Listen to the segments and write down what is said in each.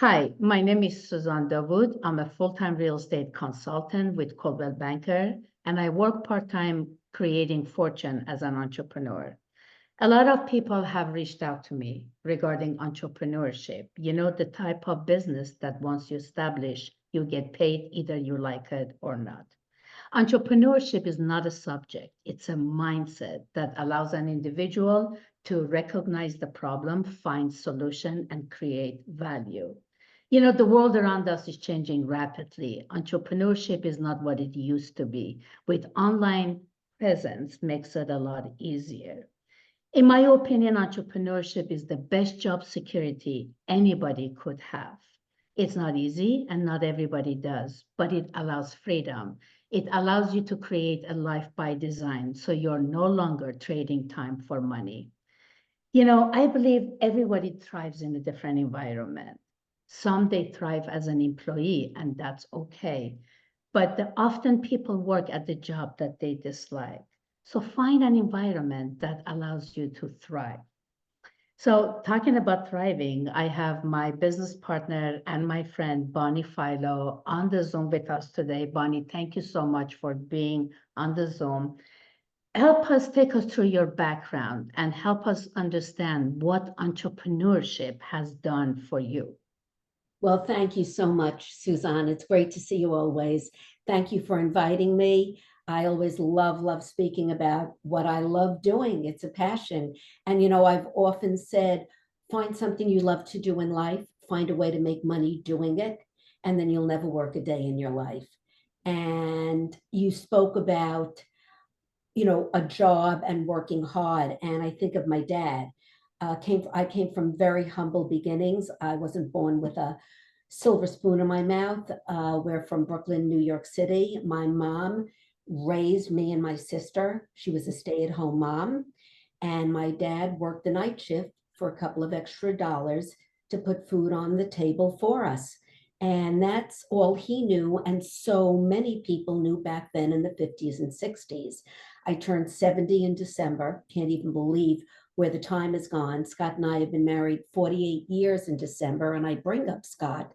Hi, my name is Souzan Davood. I'm a full-time real estate consultant with Coldwell Banker, and I work part-time creating fortune as an entrepreneur. A lot of people have reached out to me regarding entrepreneurship. You know, the type of business that once you establish, you get paid either you like it or not. Entrepreneurship is not a subject, it's a mindset that allows an individual to recognize the problem, find solution, and create value. You know, the world around us is changing rapidly. Entrepreneurship is not what it used to be. With online presence makes it a lot easier. In my opinion, entrepreneurship is the best job security anybody could have. It's not easy and not everybody does, but it allows freedom. It allows you to create a life by design so you're no longer trading time for money. You know, I believe everybody thrives in a different environment. Some they thrive as an employee, and that's okay. But often people work at the job that they dislike. So find an environment that allows you to thrive. So talking about thriving, I have my business partner and my friend Bonnie Philo on the Zoom with us today. Bonnie, thank you so much for being on the Zoom. Help us take us through your background and help us understand what entrepreneurship has done for you. Well, thank you so much, Suzanne. It's great to see you always. Thank you for inviting me. I always love speaking about what I love doing. It's a passion. And, I've often said, find something you love to do in life, find a way to make money doing it, and then you'll never work a day in your life. And you spoke about a job and working hard. And I think of my dad. I came from very humble beginnings. I wasn't born with a silver spoon in my mouth. We're from Brooklyn, New York City. My mom raised me and my sister. She was a stay-at-home mom. And my dad worked the night shift for a couple of extra dollars to put food on the table for us. And that's all he knew. And so many people knew back then in the 50s and 60s. I turned 70 in December. Can't even believe where the time has gone. Scott and I have been married 48 years in December. And I bring up Scott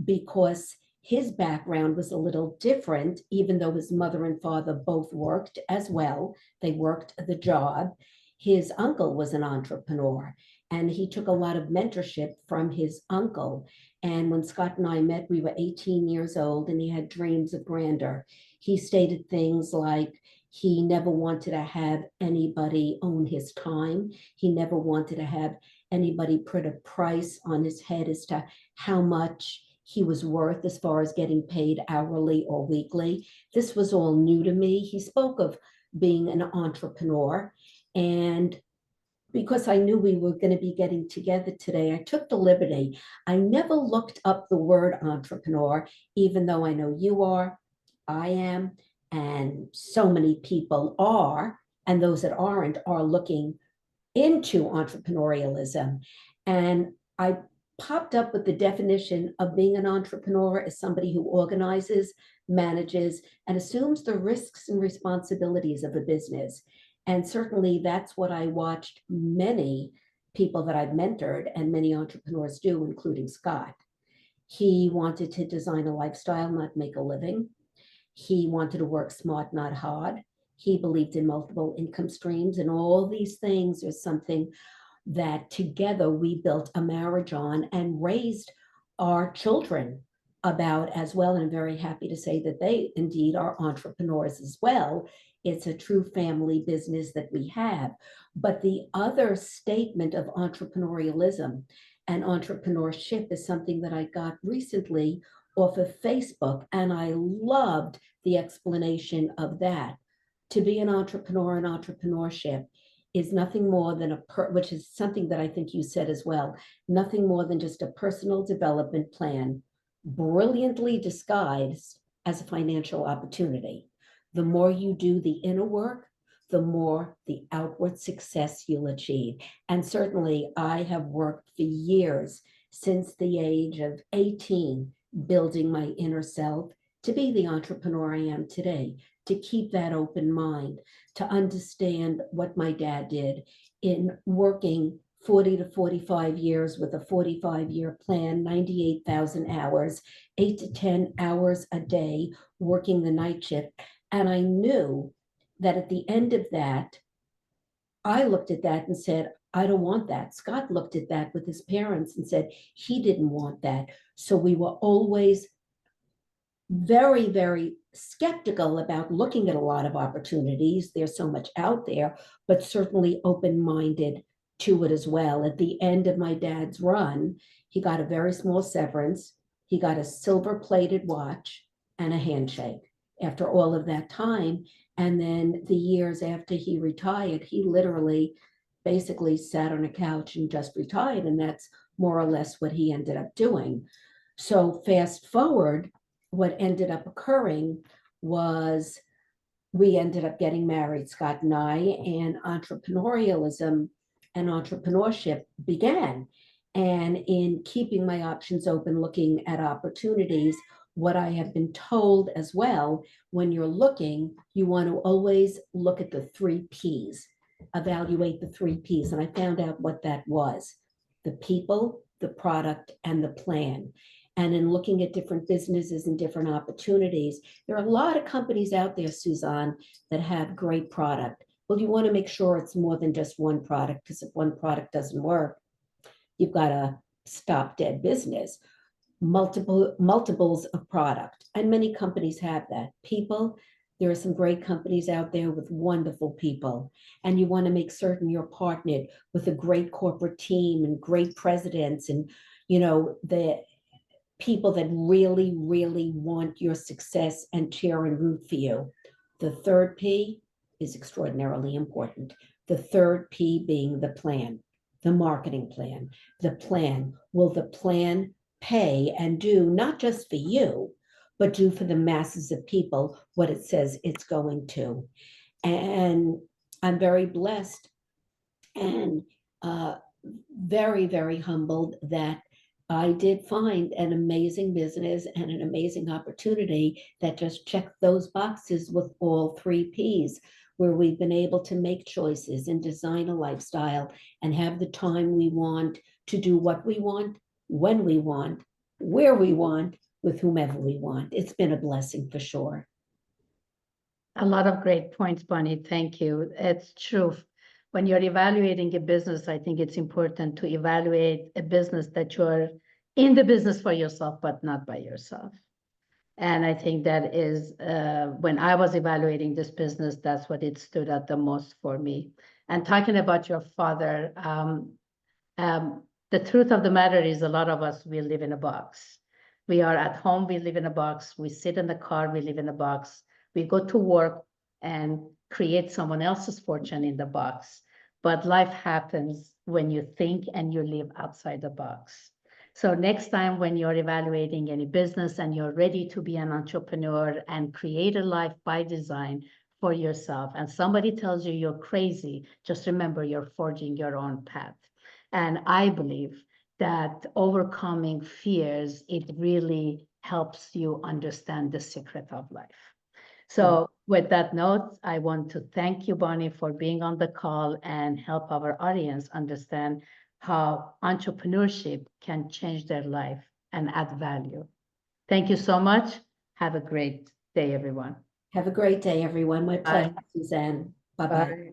because his background was a little different, even though his mother and father both worked as well. They worked the job. His uncle was an entrepreneur, and he took a lot of mentorship from his uncle. And when Scott and I met, we were 18 years old, and he had dreams of grandeur. He stated things like, he never wanted to have anybody own his time. He never wanted to have anybody put a price on his head as to how much he was worth as far as getting paid hourly or weekly. This was all new to me. He spoke of being an entrepreneur. And because I knew we were going to be getting together today, I took the liberty. I never looked up the word entrepreneur, even though I know you are, I am, and so many people are, and those that aren't are looking into entrepreneurialism. And I popped up with the definition of being an entrepreneur as somebody who organizes, manages, and assumes the risks and responsibilities of a business. And certainly that's what I watched many people that I've mentored and many entrepreneurs do, including Scott. He wanted to design a lifestyle, not make a living. He wanted to work smart, not hard. He believed in multiple income streams, and all these things are something that together we built a marriage on and raised our children about as well. And I'm very happy to say that they indeed are entrepreneurs as well. It's a true family business that we have. But the other statement of entrepreneurialism and entrepreneurship is something that I got recently off of Facebook, and I loved the explanation of that. To be an entrepreneur and entrepreneurship is nothing more than which is something that I think you said as well, nothing more than just a personal development plan, brilliantly disguised as a financial opportunity. The more you do the inner work, the more the outward success you'll achieve. And certainly I have worked for years, since the age of 18, building my inner self to be the entrepreneur I am today, to keep that open mind, to understand what my dad did in working 40 to 45 years with a 45-year plan, 98,000 hours, 8 to 10 hours a day, working the night shift. And I knew that at the end of that, I looked at that and said, I don't want that. Scott looked at that with his parents and said he didn't want that. So we were always very, very skeptical about looking at a lot of opportunities. There's so much out there, but certainly open-minded to it as well. At the end of my dad's run, he got a very small severance. He got a silver-plated watch and a handshake after all of that time. And then the years after he retired, he literally basically sat on a couch and just retired. And that's more or less what he ended up doing. So fast forward, what ended up occurring was we ended up getting married, Scott and I, and entrepreneurialism and entrepreneurship began. And in keeping my options open, looking at opportunities, what I have been told as well, when you're looking, you want to always look at the 3 Ps, evaluate the 3 Ps. And I found out what that was: the people, the product, and the plan. And in looking at different businesses and different opportunities, there are a lot of companies out there, Souzan, that have great product. Well, you want to make sure it's more than just one product, because if one product doesn't work, you've got a stop dead business. Multiples of product. And many companies have that. People, there are some great companies out there with wonderful people. And you want to make certain you're partnered with a great corporate team and great presidents and, the people that really, really want your success and cheer and root for you. The 3rd P is extraordinarily important. The 3rd P being the plan, the marketing plan. The plan. Will the plan pay and do not just for you, but do for the masses of people what it says it's going to? And I'm very blessed and very, very humbled that I did find an amazing business and an amazing opportunity that just checked those boxes with all 3 Ps, where we've been able to make choices and design a lifestyle and have the time we want to do what we want, when we want, where we want, with whomever we want. It's been a blessing for sure. A lot of great points, Bonnie. Thank you. It's true. When you're evaluating a business, I think it's important to evaluate a business that you're in the business for yourself, but not by yourself. And I think that is, when I was evaluating this business, that's what it stood out the most for me. And talking about your father, the truth of the matter is a lot of us, we live in a box. We are at home, we live in a box. We sit in the car, we live in a box. We go to work and create someone else's fortune in the box. But life happens when you think and you live outside the box. So next time when you're evaluating any business and you're ready to be an entrepreneur and create a life by design for yourself, and somebody tells you you're crazy, just remember you're forging your own path. And I believe that overcoming fears, it really helps you understand the secret of life. So with that note, I want to thank you, Bonnie, for being on the call and help our audience understand how entrepreneurship can change their life and add value. Thank you so much. Have a great day, everyone. Have a great day, everyone. My pleasure, Souzan. Bye-bye. Bye.